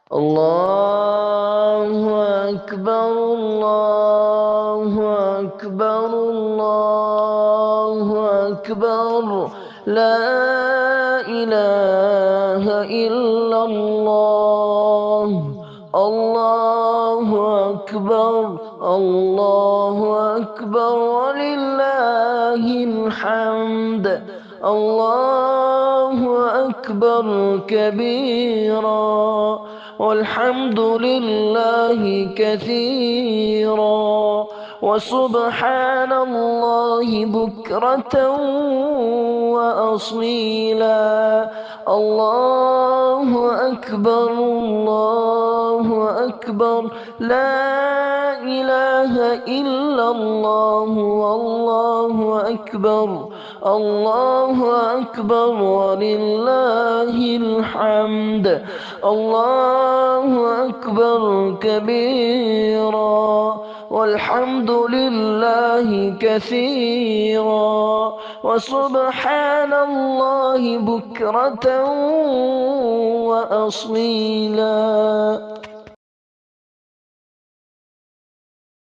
الله أكبر الله أكبر الله أكبر. لا إله إلا الله. الله أكبر الله أكبر ولله الحمد. الله أكبر كبيرا والحمد لله كثيرا وسبحان الله بكرة وأصيلا. الله أكبر الله أكبر. لا إله إلا الله والله أكبر. الله أكبر ولله الحمد. الله أكبر كبيرا والحمد لله كثيرا وسبحان الله بكرة وأصيلا.